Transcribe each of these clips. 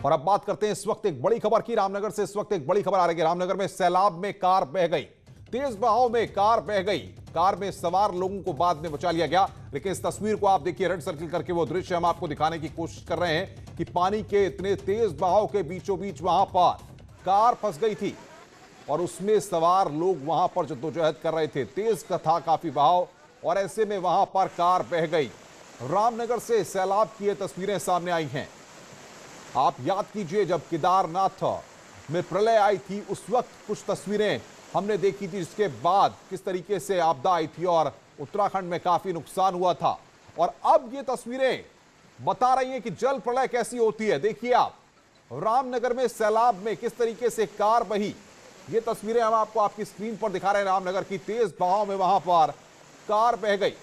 और अब बात करते हैं इस वक्त एक बड़ी खबर की। रामनगर से इस वक्त एक बड़ी खबर आ रही है। रामनगर में सैलाब में कार बह गई, तेज बहाव में कार बह गई। कार में सवार लोगों को बाद में बचा लिया गया, लेकिन इस तस्वीर को आप देखिए, रेड सर्किल करके वो दृश्य हम आपको दिखाने की कोशिश कर रहे हैं कि पानी के इतने तेज बहाव के बीचों बीच वहां पर कार फंस गई थी और उसमें सवार लोग वहां पर जद्दोजहद कर रहे थे। तेज का था काफी बहाव और ऐसे में वहां पर कार बह गई। रामनगर से सैलाब की ये तस्वीरें सामने आई हैं। आप याद कीजिए, जब केदारनाथ में प्रलय आई थी उस वक्त कुछ तस्वीरें हमने देखी थी, जिसके बाद किस तरीके से आपदा आई थी और उत्तराखंड में काफी नुकसान हुआ था। और अब ये तस्वीरें बता रही हैं कि जल प्रलय कैसी होती है। देखिए आप, रामनगर में सैलाब में किस तरीके से कार बही, ये तस्वीरें हम आपको आपकी स्क्रीन पर दिखा रहे हैं। रामनगर की तेज बहाव में वहां पर कार बह गई।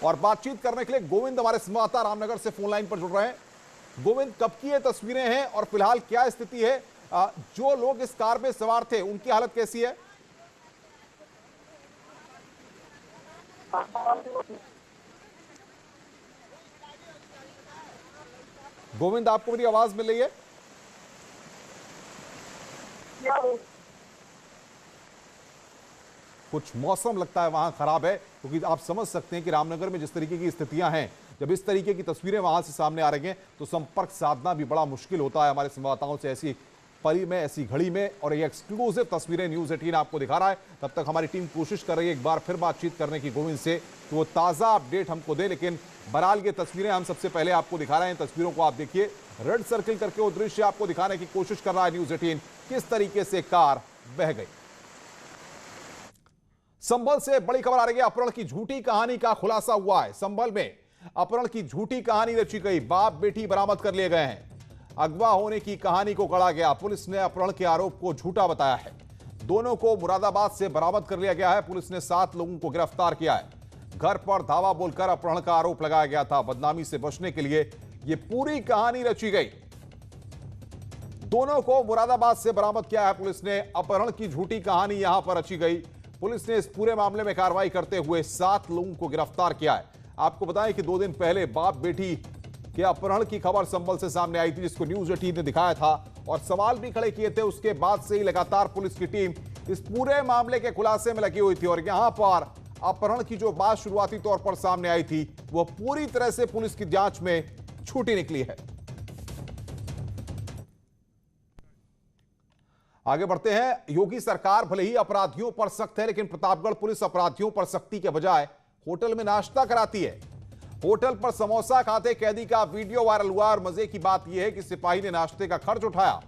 और बातचीत करने के लिए गोविंद हमारे संवाददाता रामनगर से फोन लाइन पर जुड़ रहे हैं। गोविंद, कब की ये तस्वीरें हैं और फिलहाल क्या स्थिति है? जो लोग इस कार में सवार थे उनकी हालत कैसी है? गोविंद, आपको मेरी आवाज मिल रही है? कुछ मौसम लगता है वहां खराब है, क्योंकि आप समझ सकते हैं कि रामनगर में जिस तरीके की स्थितियां हैं, जब इस तरीके की तस्वीरें वहां से सामने आ रही हैं तो संपर्क साधना भी बड़ा मुश्किल होता है हमारे संवाददाताओं से ऐसी परी में, ऐसी घड़ी में। और ये एक्सक्लूसिव तस्वीरें न्यूज़ 18 आपको दिखा रहा है। तब तक हमारी टीम कोशिश कर रही है एक बार फिर बातचीत करने की गोविंद से, कि वो ताज़ा अपडेट हमको दे। लेकिन बहरहाल ये तस्वीरें हम सबसे पहले आपको दिखा रहे हैं। तस्वीरों को आप देखिए, रेड सर्किल करके वो दृश्य आपको दिखाने की कोशिश कर रहा है न्यूज़ 18, किस तरीके से कार बह गई। संभल से बड़ी खबर आ रही है। अपहरण की झूठी कहानी का खुलासा हुआ है। संभल में अपहरण की झूठी कहानी रची गई, बाप बेटी बरामद कर लिए गए हैं। अगवा होने की कहानी को गढ़ा गया। पुलिस ने अपहरण के आरोप को झूठा बताया है। दोनों को मुरादाबाद से बरामद कर लिया गया है। पुलिस ने 7 लोगों को गिरफ्तार किया है। घर पर धावा बोलकर अपहरण का आरोप लगाया गया था। बदनामी से बचने के लिए यह पूरी कहानी रची गई। दोनों को मुरादाबाद से बरामद किया है पुलिस ने। अपहरण की झूठी कहानी यहां पर रची गई। पुलिस ने इस पूरे मामले में कार्रवाई करते हुए 7 लोगों को गिरफ्तार किया है। आपको बताएं कि 2 दिन पहले बाप बेटी के अपहरण की खबर संभल से सामने आई थी, जिसको न्यूज़ 18 ने दिखाया था और सवाल भी खड़े किए थे। उसके बाद से ही लगातार पुलिस की टीम इस पूरे मामले के खुलासे में लगी हुई थी और यहां पर अपहरण की जो बात शुरुआती तौर पर सामने आई थी, वह पूरी तरह से पुलिस की जांच में छूटी निकली है। आगे बढ़ते हैं। योगी सरकार भले ही अपराधियों पर सख्त है, लेकिन प्रतापगढ़ पुलिस अपराधियों पर सख्ती के बजाय होटल में नाश्ता कराती है। होटल पर समोसा खाते कैदी का वीडियो वायरल हुआ और मजे की बात यह है कि सिपाही ने नाश्ते का खर्च उठाया।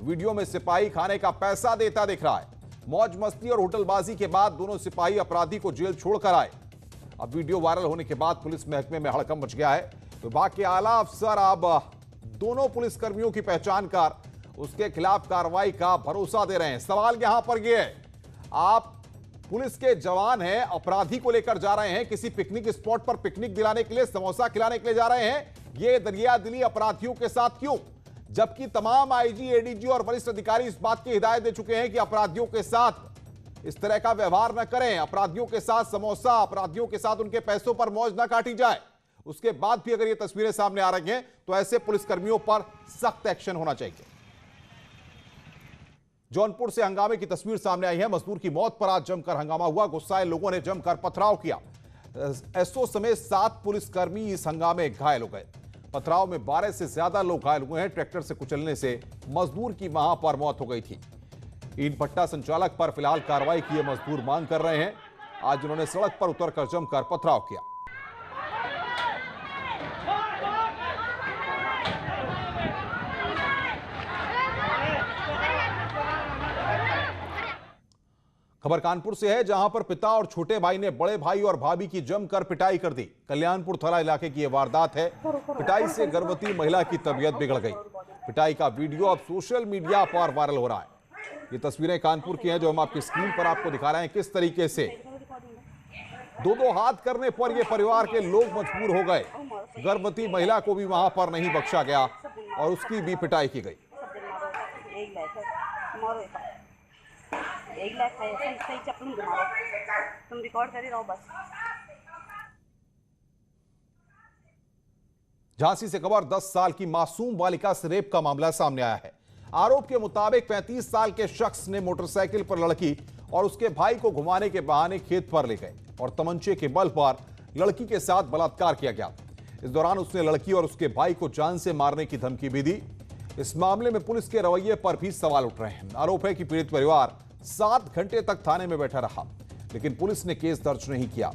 वीडियो में सिपाही खाने का पैसा देता दिख रहा है। मौज मस्ती और होटलबाजी के बाद दोनों सिपाही अपराधी को जेल छोड़कर आए। अब वीडियो वायरल होने के बाद पुलिस महकमे में हड़कंप मच गया है। विभाग के आला अफसर अब दोनों पुलिसकर्मियों की पहचान कर उसके खिलाफ कार्रवाई का भरोसा दे रहे हैं। सवाल यहां पर यह है, आप पुलिस के जवान हैं, अपराधी को लेकर जा रहे हैं किसी पिकनिक स्पॉट पर, पिकनिक दिलाने के लिए, समोसा खिलाने के लिए जा रहे हैं, ये दरियादिली अपराधियों के साथ क्यों? जबकि तमाम आईजी, एडीजी और वरिष्ठ अधिकारी इस बात की हिदायत दे चुके हैं कि अपराधियों के साथ इस तरह का व्यवहार न करें, अपराधियों के साथ समोसा, अपराधियों के साथ उनके पैसों पर मौज न काटी जाए। उसके बाद भी अगर ये तस्वीरें सामने आ रही हैं तो ऐसे पुलिसकर्मियों पर सख्त एक्शन होना चाहिए। जौनपुर से हंगामे की तस्वीर सामने आई है। मजदूर की मौत पर आज जमकर हंगामा हुआ। गुस्साए लोगों ने जमकर पथराव किया। एसओ समेत 7 पुलिसकर्मी इस हंगामे घायल हो गए। पथराव में 12 से ज्यादा लोग घायल हुए हैं। ट्रैक्टर से कुचलने से मजदूर की वहां पर मौत हो गई थी। ईंट भट्टा संचालक पर फिलहाल कार्रवाई की मजदूर मांग कर रहे हैं। आज उन्होंने सड़क पर उतरकर जमकर पथराव किया। खबर कानपुर से है, जहां पर पिता और छोटे भाई ने बड़े भाई और भाभी की जमकर पिटाई कर दी। कल्याणपुर थाना इलाके की यह वारदात है। पिटाई से गर्भवती महिला की तबीयत बिगड़ गई। पिटाई का वीडियो अब सोशल मीडिया पर वायरल हो रहा है। ये तस्वीरें कानपुर की हैं जो हम आपकी स्क्रीन पर आपको दिखा रहे हैं। किस तरीके से 2-2 हाथ करने पर यह परिवार के लोग मजबूर हो गए। गर्भवती महिला को भी वहां पर नहीं बख्शा गया और उसकी भी पिटाई की गई। एक लाख है, सही चप्पल घुमाओ, तुम रिकॉर्ड कर ही रहो बस। झांसी से खबर 10 साल की मासूम बालिका से रेप का मामला सामने आया है। आरोप के मुताबिक 35 साल के शख्स ने मोटरसाइकिल पर लड़की और उसके भाई को घुमाने के बहाने खेत पर ले गए और तमंचे के बल पर लड़की के साथ बलात्कार किया गया। इस दौरान उसने लड़की और उसके भाई को जान से मारने की धमकी भी दी। इस मामले में पुलिस के रवैये पर भी सवाल उठ रहे हैं। आरोप है कि पीड़ित परिवार 7 घंटे तक थाने में बैठा रहा, लेकिन पुलिस ने केस दर्ज नहीं किया।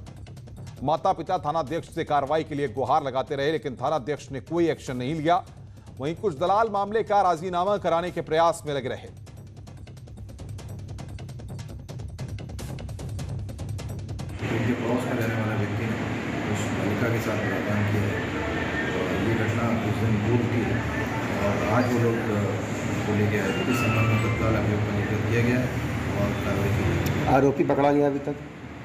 माता पिता थानाध्यक्ष से कार्रवाई के लिए गुहार लगाते रहे, लेकिन थानाध्यक्ष ने कोई एक्शन नहीं लिया। वहीं कुछ दलाल मामले का राजीनामा कराने के प्रयास में लगे रहे। उनके पड़ोस में रहने वाला व्यक्ति ने उस बालिका के साथ बलात्कार किया है। तो ये घटना कुछ दिन पूर्व की है और आज वो लोग को ले गया है। इस संबंध में तत्काल अभियोग पंजीकृत किया गया है और कार्रवाई की गई। आरोपी पकड़ा गया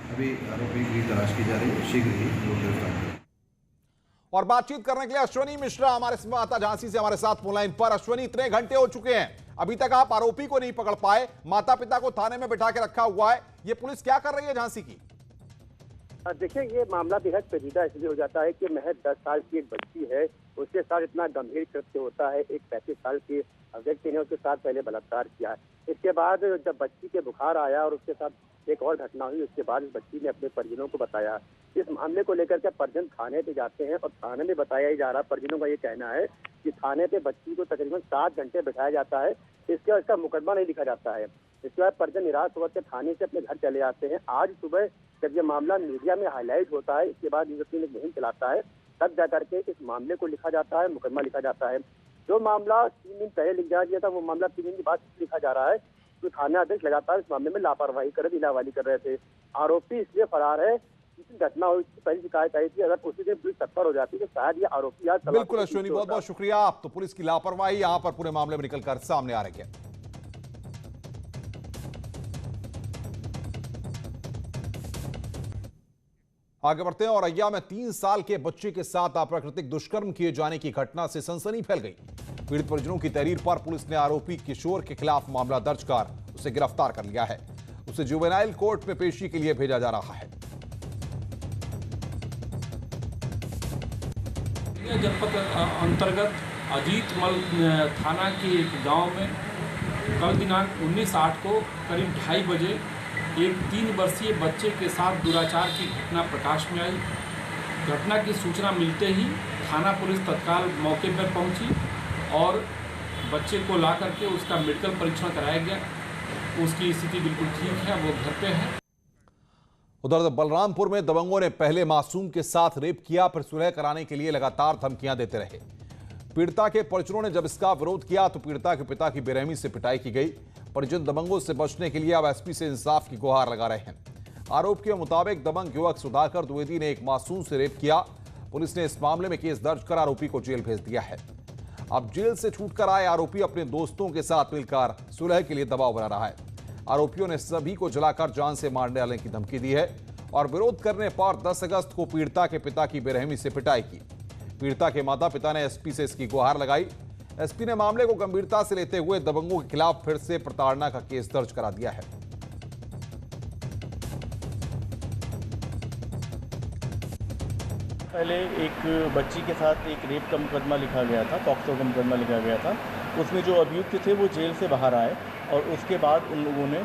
अभी आरोपी की तलाश की जा रही है, शीघ्र ही लोग गिरफ्तार होंगे। और बातचीत करने के लिए अश्वनी मिश्रा हमारे संवाददाता झांसी से हमारे साथ फोन लाइन पर। अश्वनी, इतने घंटे हो चुके हैं, अभी तक आप आरोपी को नहीं पकड़ पाए, माता पिता को थाने में बिठा के रखा हुआ है, ये पुलिस क्या कर रही है झांसी की? देखिए, ये मामला बेहद पेचीदा इसलिए हो जाता है कि महज 10 साल की एक बच्ची है, उसके साथ इतना गंभीर कृत्य होता है। एक 35 साल के व्यक्ति ने उसके साथ पहले बलात्कार किया है। इसके बाद जब बच्ची के बुखार आया और उसके साथ एक और घटना हुई, उसके बाद इस बच्ची ने अपने परिजनों को बताया। इस मामले को लेकर के परिजन थाने पे जाते हैं और थाने में बताया ही जा रहा है। परिजनों का ये कहना है कि थाने पे बच्ची को तकरीबन 7 घंटे बिठाया जाता है, इसके बाद इसका मुकदमा नहीं लिखा जाता है। इसके बाद परिजन निराश होकर के थाने से अपने घर चले जाते हैं। आज सुबह जब ये मामला मीडिया में हाईलाइट होता है, इसके बाद न्यूज़ एक मुहिम चलाता है, तब जाकर के इस मामले को लिखा जाता है, मुकदमा लिखा जाता है। जो मामला 3 दिन पहले लिख दिया था, वो मामला 3 दिन के बाद लिखा जा रहा है। तो थाना अध्यक्ष लगातार इस मामले में लापरवाही कर ढीलावाली कर रहे थे। आरोपी इसलिए फरार है, घटना हुई पहली शिकायत आई थी, अगर उसी दिन पुलिस तत्पर हो जाती तो शायद ये आरोपी आज। बिल्कुल अश्विनी, बहुत बहुत शुक्रिया। आप तो पुलिस की लापरवाही यहां पर पूरे मामले में निकलकर सामने आ रही है। आगे बढ़ते हैं और अय्या में 3 साल के बच्चे के साथ अप्राकृतिक दुष्कर्म किए जाने की घटना से सनसनी फैल गई। पीड़ित परिजनों की तहरीर पर पुलिस ने आरोपी किशोर के खिलाफ मामला दर्ज कर उसे गिरफ्तार कर लिया है। उसे जुवेनाइल कोर्ट में पेशी के लिए भेजा जा रहा है। जनपद अंतर्गत अजीतमल थाना के एक गांव में कल दिनांक 19/8 को करीब 2:30 बजे एक 3 वर्षीय बच्चे के साथ दुराचार की घटना प्रकाश में आई। घटना की सूचना मिलते ही थाना पुलिस तत्काल मौके पर पहुंची और बच्चे को ला करके उसका मेडिकल परीक्षण कराया गया। उसकी स्थिति बिल्कुल ठीक है, वो घर पे है। उधर बलरामपुर में दबंगों ने पहले मासूम के साथ रेप किया, फिर सुलह कराने के लिए लगातार धमकियां देते रहे। पीड़िता के परिजनों ने जब इसका विरोध किया तो पीड़िता के पिता की बेरहमी से पिटाई की गई। परिजन दबंगों से बचने के लिए अब एसपी से इंसाफ की गुहार लगा रहे हैं। आरोप के मुताबिक दबंग युवक सुधाकर द्विवेदी ने एक मासूम से रेप किया। पुलिस ने इस मामले में केस दर्ज कर आरोपी को जेल भेज दिया है। अब जेल से छूटकर आए आरोपी अपने दोस्तों के साथ मिलकर सुलह के लिए दबाव बना रहा है। आरोपियों ने सभी को जलाकर जान से मारने वाले की धमकी दी है और विरोध करने पर 10 अगस्त को पीड़िता के पिता की बेरहमी से पिटाई की। पीड़िता के माता पिता ने एसपी से इसकी गुहार लगाई। एसपी ने मामले को गंभीरता से लेते हुए दबंगों के खिलाफ फिर से प्रताड़ना का केस दर्ज करा दिया है। पहले एक बच्ची के साथ एक रेप का मुकदमा लिखा गया था, पॉक्सो का मुकदमा लिखा गया था। उसमें जो अभियुक्त थे वो जेल से बाहर आए और उसके बाद उन लोगों ने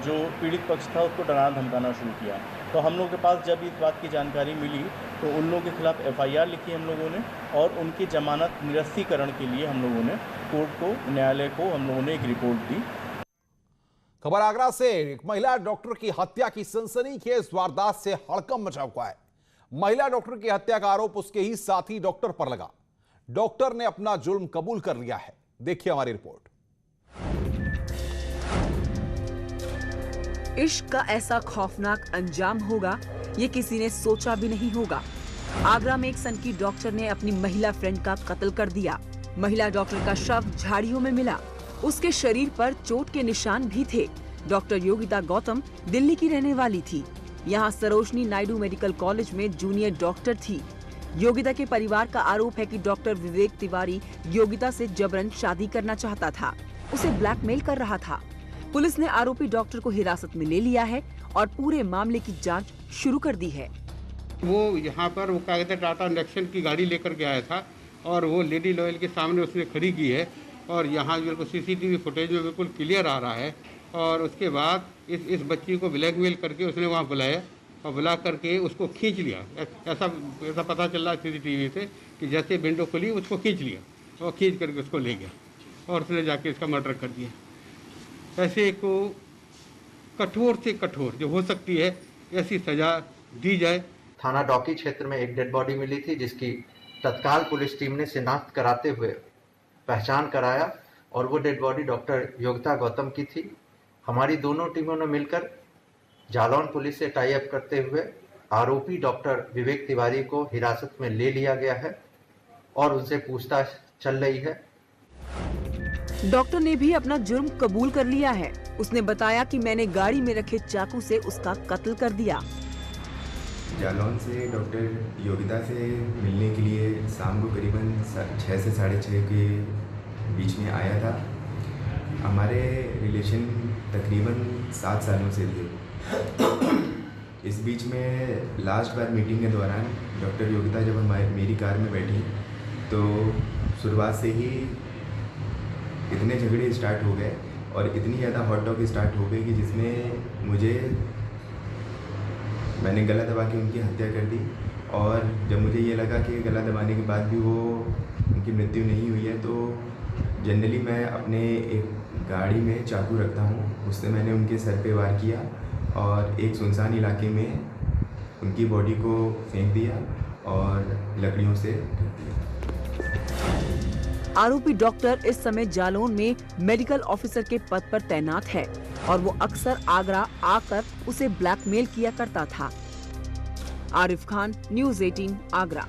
जो पीड़ित पक्ष था उसको डराना धमकाना शुरू किया। तो हम लोगों के पास जब इस बात की जानकारी मिली तो उन लोगों के खिलाफ एफआईआर लिखी हम लोगों ने और उनकी जमानत निरस्तीकरण के लिए हम लोगों ने कोर्ट को, न्यायालय को हम लोगों ने एक रिपोर्ट दी। खबर आगरा से, एक महिला डॉक्टर की हत्या की सनसनीखेज वारदात से हड़कंप मचा हुआ है। महिला डॉक्टर की हत्या का आरोप उसके ही साथी डॉक्टर पर लगा। डॉक्टर ने अपना जुर्म कबूल कर लिया है। देखिए हमारी रिपोर्ट। इश्क का ऐसा खौफनाक अंजाम होगा ये किसी ने सोचा भी नहीं होगा। आगरा में एक सनकी डॉक्टर ने अपनी महिला फ्रेंड का कत्ल कर दिया। महिला डॉक्टर का शव झाड़ियों में मिला। उसके शरीर पर चोट के निशान भी थे। डॉक्टर योगिता गौतम दिल्ली की रहने वाली थी। यहाँ सरोजनी नायडू मेडिकल कॉलेज में जूनियर डॉक्टर थी। योगिता के परिवार का आरोप है कि डॉक्टर विवेक तिवारी योगिता से जबरन शादी करना चाहता था, उसे ब्लैकमेल कर रहा था। पुलिस ने आरोपी डॉक्टर को हिरासत में ले लिया है और पूरे मामले की जांच शुरू कर दी है। वो यहाँ पर वो क्या कहते हैं टाटा नेक्सन की गाड़ी लेकर के आया था और वो लेडी लॉयल के सामने उसने खड़ी की है और यहाँ बिल्कुल CCTV फुटेज में बिल्कुल क्लियर आ रहा है। और उसके बाद इस बच्ची को ब्लैकमेल करके उसने वहाँ बुलाया और बुला करके उसको खींच लिया। ऐसा पता चल रहा है CCTV से कि जैसे विंडो खुली उसको खींच लिया और खींच करके उसको ले गया और उसने जाके इसका मर्डर कर दिया। ऐसे को कठोर से कठोर जो हो सकती है ऐसी सज़ा दी जाए। थाना डॉकी क्षेत्र में एक डेड बॉडी मिली थी जिसकी तत्काल पुलिस टीम ने शिनाख्त कराते हुए पहचान कराया और वो dead body doctor Yogita Gautam की थी। हमारी दोनों टीमों ने मिलकर जालौन पुलिस से टाई अप करते हुए आरोपी डॉक्टर विवेक तिवारी को हिरासत में ले लिया गया है और उनसे पूछताछ चल रही है। डॉक्टर ने भी अपना जुर्म कबूल कर लिया है। उसने बताया कि मैंने गाड़ी में रखे चाकू से उसका कत्ल कर दिया। जालौन से डॉक्टर योगिता से मिलने के लिए शाम को करीबन 6 से 6:30 के बीच में आया था। हमारे रिलेशन तकरीबन 7 सालों से थे। इस बीच में लास्ट बार मीटिंग के दौरान डॉक्टर योगिता जब मेरी कार में बैठी तो शुरुआत से ही इतने झगड़े स्टार्ट हो गए और इतनी ज़्यादा हॉट टॉक स्टार्ट हो गई कि जिसमें मैंने गला दबा के उनकी हत्या कर दी। और जब मुझे ये लगा कि गला दबाने के बाद भी वो उनकी मृत्यु नहीं हुई है तो जनरली मैं अपने एक गाड़ी में चाकू रखता हूँ, उससे मैंने उनके सर पे वार किया और एक सुनसान इलाके में उनकी बॉडी को फेंक दिया और लकड़ियों से ढक दिया। आरोपी डॉक्टर इस समय जालौन में मेडिकल ऑफिसर के पद पर तैनात है और वो अक्सर आगरा आकर उसे ब्लैकमेल किया करता था। आरिफ खान, न्यूज़ 18, आगरा।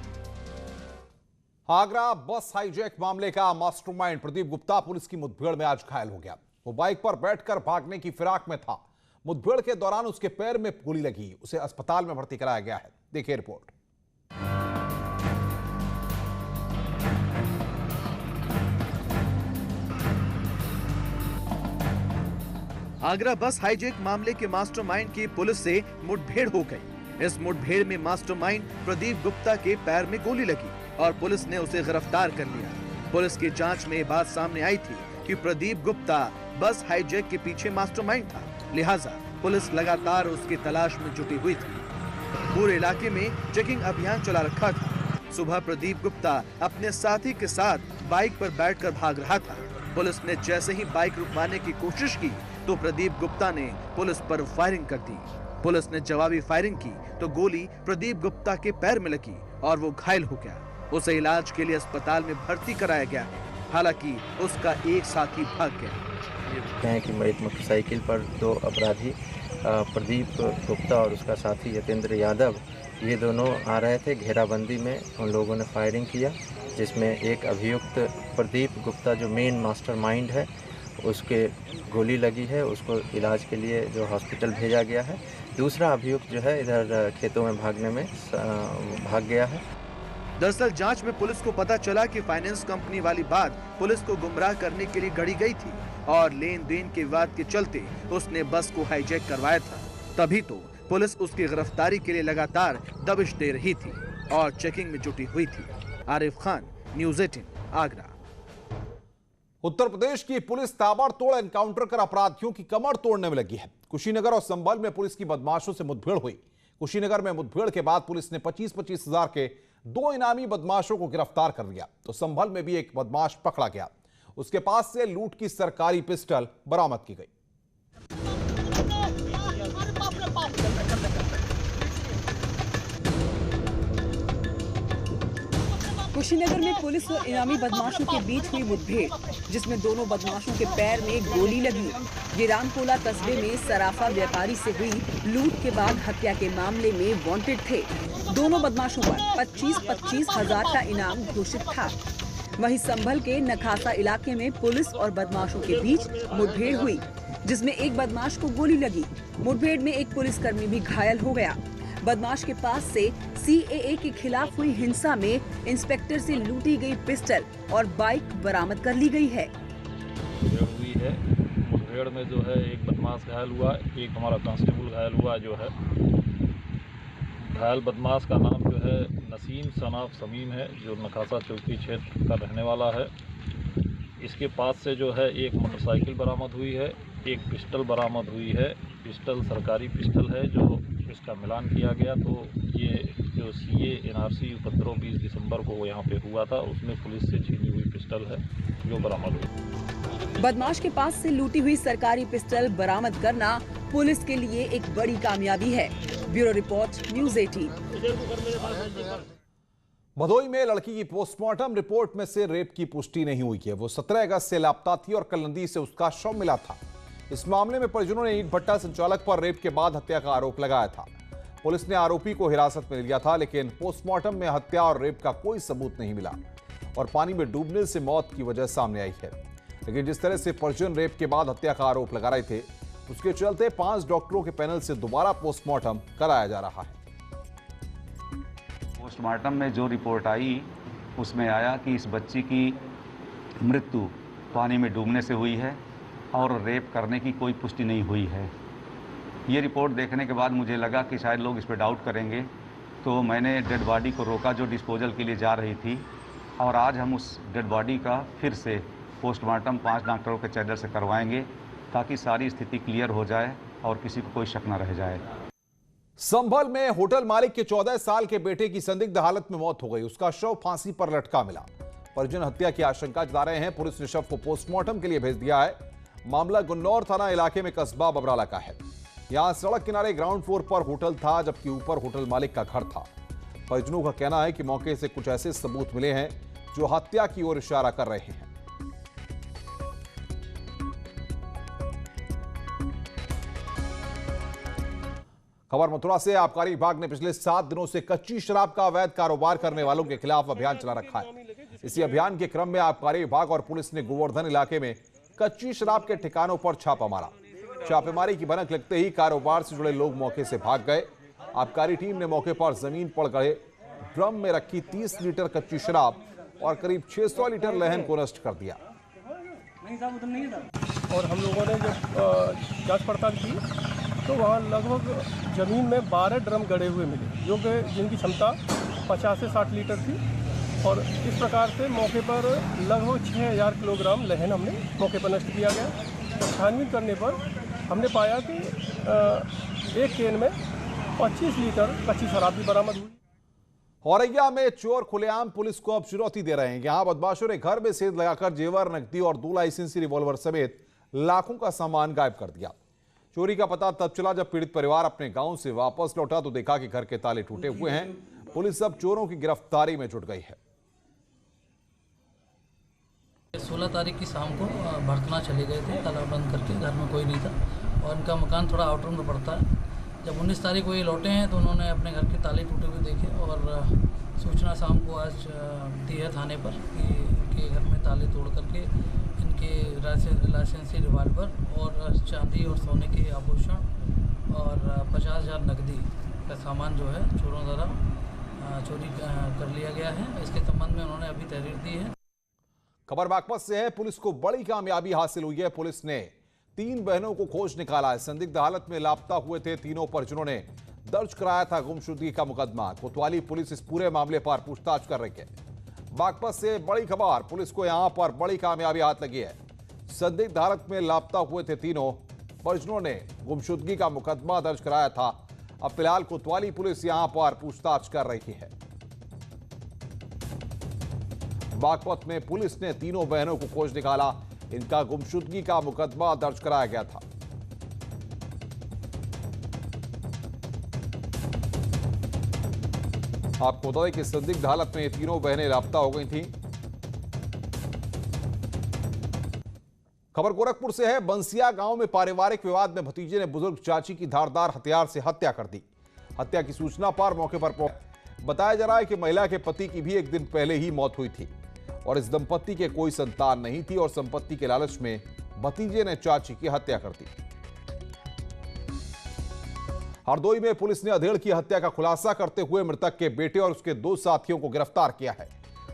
आगरा बस हाईजैक मामले का मास्टरमाइंड प्रदीप गुप्ता पुलिस की मुठभेड़ में आज घायल हो गया। वो बाइक पर बैठकर भागने की फिराक में था। मुठभेड़ के दौरान उसके पैर में गोली लगी, उसे अस्पताल में भर्ती कराया गया है। देखिए रिपोर्ट। आगरा बस हाईजैक मामले के मास्टरमाइंड की पुलिस से मुठभेड़ हो गई। इस मुठभेड़ में मास्टरमाइंड प्रदीप गुप्ता के पैर में गोली लगी और पुलिस ने उसे गिरफ्तार कर लिया। पुलिस की जांच में बात सामने आई थी कि प्रदीप गुप्ता बस हाईजैक के पीछे मास्टरमाइंड था, लिहाजा पुलिस लगातार उसकी तलाश में जुटी हुई थी। पूरे इलाके में चेकिंग अभियान चला रखा था। सुबह प्रदीप गुप्ता अपने साथी के साथ बाइक पर बैठकर भाग रहा था। पुलिस ने जैसे ही बाइक रुकवाने की कोशिश की तो प्रदीप गुप्ता ने पुलिस पर फायरिंग कर दी। पुलिस ने जवाबी फायरिंग की तो गोली प्रदीप गुप्ता के पैर में लगी और वो घायल हो गया। उसे इलाज के लिए अस्पताल में भर्ती कराया गया है। हालांकि उसका एक साथी भाग गया। कि एक मोटरसाइकिल पर 2 अपराधी प्रदीप गुप्ता और उसका साथी यतेंद्र यादव, ये दोनों आ रहे थे। घेराबंदी में उन लोगों ने फायरिंग किया जिसमें एक अभियुक्त प्रदीप गुप्ता जो मेन मास्टरमाइंड है उसके गोली लगी है, उसको इलाज के लिए जो हॉस्पिटल भेजा गया है। दूसरा अभियुक्त जो है इधर खेतों में भागने में भाग गया है। दरअसल जांच में पुलिस को पता चला कि फाइनेंस कंपनी वाली बात पुलिस को गुमराह करने के लिए गढ़ी गई थी और लेन देन के विवाद के चलते उसने बस को हाईजैक करवाया था। तभी तो पुलिस उसकी गिरफ्तारी के लिए लगातार दबिश दे रही थी और चेकिंग में जुटी हुई थी। आरिफ खान, न्यूज़ 18, आगरा। उत्तर प्रदेश की पुलिस ताबड़तोड़ एनकाउंटर कर अपराधियों की कमर तोड़ने में लगी है। कुशीनगर और संभल में पुलिस की बदमाशों से मुठभेड़ हुई। कुशीनगर में मुठभेड़ के बाद पुलिस ने 25-25 हजार के 2 इनामी बदमाशों को गिरफ्तार कर लिया तो संभल में भी एक बदमाश पकड़ा गया। उसके पास से लूट की सरकारी पिस्टल बरामद की गई। कुशीनगर में पुलिस और इनामी बदमाशों के बीच हुई मुठभेड़ जिसमें दोनों बदमाशों के पैर में गोली लगी। ये रामकोला कस्बे में सराफा व्यापारी से हुई लूट के बाद हत्या के मामले में वांटेड थे। दोनों बदमाशों पर 25-25 हजार का इनाम घोषित था। वहीं संभल के नखासा इलाके में पुलिस और बदमाशों के बीच मुठभेड़ हुई जिसमें एक बदमाश को गोली लगी। मुठभेड़ में एक पुलिसकर्मी भी घायल हो गया। बदमाश के पास से CAA के खिलाफ हुई हिंसा में इंस्पेक्टर से लूटी गई पिस्टल और बाइक बरामद कर ली गई है। हुई है मुठभेड़ में जो है एक बदमाश घायल हुआ, एक हमारा कांस्टेबल घायल हुआ। जो है घायल बदमाश का नाम जो है है नसीम सनाफ समीम है, जो नकासा चौकी क्षेत्र का रहने वाला है। इसके पास से जो है एक मोटरसाइकिल बरामद हुई है, एक पिस्टल बरामद हुई है। पिस्टल सरकारी पिस्टल है, जो इसका मिलान किया गया तो ये जो CA NRC उपद्रव 20 दिसंबर को यहाँ पे हुआ था, उसमें पुलिस से छीनी हुई पिस्टल है जो बरामद हुई। बदमाश के पास से लूटी हुई सरकारी पिस्टल बरामद करना पुलिस के लिए एक बड़ी कामयाबी है। Bureau report, news 18। भदोई में लड़की की पोस्टमार्टम रिपोर्ट में से रेप की पुष्टि नहीं हुई है। वो 17 अगस्त से लापता थी और कल नदी से उसका शव मिला था। इस मामले में परिजनों ने ईंट भट्टा संचालक पर रेप के बाद हत्या का आरोप लगाया था। पुलिस ने आरोपी को हिरासत में लिया था, लेकिन पोस्टमार्टम में हत्या और रेप का कोई सबूत नहीं मिला और पानी में डूबने से मौत की वजह सामने आई है। लेकिन जिस तरह से परिजन रेप के बाद हत्या का आरोप लगा रहे थे, उसके चलते 5 डॉक्टरों के पैनल से दोबारा पोस्टमार्टम कराया जा रहा है। पोस्टमार्टम में जो रिपोर्ट आई उसमें आया कि इस बच्ची की मृत्यु पानी में डूबने से हुई है और रेप करने की कोई पुष्टि नहीं हुई है। ये रिपोर्ट देखने के बाद मुझे लगा कि शायद लोग इस पर डाउट करेंगे, तो मैंने डेड बॉडी को रोका जो डिस्पोजल के लिए जा रही थी, और आज हम उस डेड बॉडी का फिर से पोस्टमार्टम 5 डॉक्टरों के चैनल से करवाएंगे ताकि सारी स्थिति क्लियर हो जाए और किसी को कोई शक न रह जाए। संभल में होटल मालिक के 14 साल के बेटे की संदिग्ध हालत में मौत हो गई। उसका शव फांसी पर लटका मिला। परिजन हत्या की आशंका जता रहे हैं। पुलिस ने शव को पोस्टमार्टम के लिए भेज दिया है। मामला गुन्नौर थाना इलाके में कस्बा बबराला का है। यहां सड़क किनारे ग्राउंड फ्लोर पर होटल था, जबकि ऊपर होटल मालिक का घर था। परिजनों का कहना है कि मौके से कुछ ऐसे सबूत मिले हैं जो हत्या की ओर इशारा कर रहे हैं। खबर मथुरा से। आबकारी विभाग ने पिछले 7 दिनों से कच्ची शराब का अवैध कारोबार करने वालों के खिलाफ अभियान चला रखा है। इसी अभियान के क्रम में आबकारी विभाग और पुलिस ने गोवर्धन इलाके में कच्ची शराब के ठिकानों पर छापा मारा। छापेमारी की भनक लगते ही कारोबार से जुड़े लोग मौके से भाग गए। आबकारी टीम ने मौके पर जमीन पर गड़े ड्रम में रखी 30 लीटर कच्ची शराब और करीब 600 लीटर लहन को नष्ट कर दिया। और हम लोगों ने जब जांच पड़ताल की तो वहाँ लगभग ज़मीन में 12 ड्रम गड़े हुए मिले, जो कि जिनकी क्षमता 50 से 60 लीटर थी। और इस प्रकार से मौके पर लगभग 6000 किलोग्राम लहन हमने मौके पर नष्ट किया गया। तो छानबीन करने पर हमने पाया कि एक केन में 25 लीटर कच्ची शराब भी बरामद हुई। औरैया में चोर खुलेआम पुलिस को अब चुनौती दे रहे हैं। यहां बदमाशों ने घर में सेंध लगाकर जेवर, नकदी और 2 लाइसेंसी रिवॉल्वर समेत लाखों का सामान गायब कर दिया। चोरी का पता तब चला जब पीड़ित परिवार अपने गांव से वापस लौटा तो देखा कि घर के ताले टूटे हुए हैं। पुलिस अब चोरों की गिरफ्तारी में जुट गई है। 16 तारीख की शाम को भरतना चले गए थे, ताला बंद करके। घर में कोई नहीं था और इनका मकान थोड़ा आउटर में पड़ता है। जब 19 तारीख को ये लौटे हैं तो उन्होंने अपने घर के ताले टूटे हुए देखे और सूचना शाम को आज दी है थाने पर कि इनके घर में ताले तोड़ करके इनके लाइसेंसी रिवॉल्वर और चांदी और सोने के आभूषण और 50,000 नकदी का सामान जो है चोरों द्वारा चोरी कर लिया गया है। इसके संबंध में उन्होंने अभी तहरीर दी है। खबर बागपत से है। पुलिस को बड़ी कामयाबी हासिल हुई है। पुलिस ने 3 बहनों को खोज निकाला है। संदिग्ध हालत में लापता हुए थे तीनों परिजनों ने दर्ज कराया था गुमशुदगी का मुकदमा। कोतवाली पुलिस इस पूरे मामले पर पूछताछ कर रही है। बागपत से बड़ी खबर, पुलिस को यहां पर बड़ी कामयाबी हाथ लगी है। संदिग्ध हालत में लापता हुए थे तीनों परिजनों ने गुमशुदगी का मुकदमा दर्ज कराया था। अब फिलहाल कोतवाली पुलिस यहां पर पूछताछ कर रही है। बागपत में पुलिस ने तीनों बहनों को खोज निकाला। इनका गुमशुदगी का मुकदमा दर्ज कराया गया था। आपको बता दें कि संदिग्ध हालत में ये तीनों बहनें लापता हो गई थीं। खबर गोरखपुर से है। बंसिया गांव में पारिवारिक विवाद में भतीजे ने बुजुर्ग चाची की धारदार हथियार से हत्या कर दी। हत्या की सूचना पर मौके पर बताया जा रहा है कि महिला के पति की भी एक दिन पहले ही मौत हुई थी और इस दंपत्ति के कोई संतान नहीं थी और संपत्ति के लालच में भतीजे ने चाची की हत्या कर दी। हरदोई में पुलिस ने अधेड़ की हत्या का खुलासा करते हुए मृतक के बेटे और उसके 2 साथियों को गिरफ्तार किया है।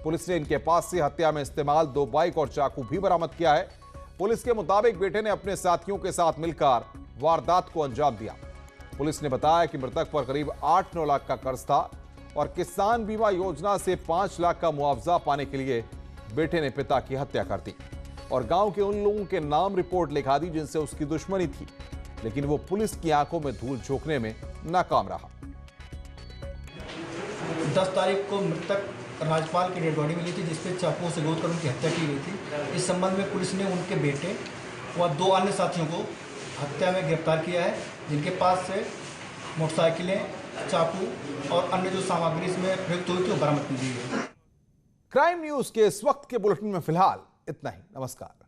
पुलिस ने इनके पास से हत्या में इस्तेमाल 2 बाइक और चाकू भी बरामद किया है। पुलिस के मुताबिक बेटे ने अपने साथियों के साथ मिलकर वारदात को अंजाम दिया। पुलिस ने बताया कि मृतक पर करीब 8-9 लाख का कर्ज था और किसान बीमा योजना से 5 लाख का मुआवजा पाने के लिए बेटे ने पिता की हत्या कर दी और गांव के उन लोगों के नाम रिपोर्ट लिखा दी जिनसे उसकी दुश्मनी थी, लेकिन वो पुलिस की आंखों में धूल झोंकने में नाकाम रहा। 10 तारीख को मृतक राजपाल की डेड बॉडी मिली थी जिसपे चाकुओं से गोद कर उनकी हत्या की गई थी। इस संबंध में पुलिस ने उनके बेटे व 2 अन्य साथियों को हत्या में गिरफ्तार किया है, जिनके पास से मोटरसाइकिलें, चाकू और अन्य जो सामग्री इसमें प्रयुक्त हुई थी वो बरामद की गई है। क्राइम न्यूज के इस वक्त के बुलेटिन में फिलहाल इतना ही। नमस्कार।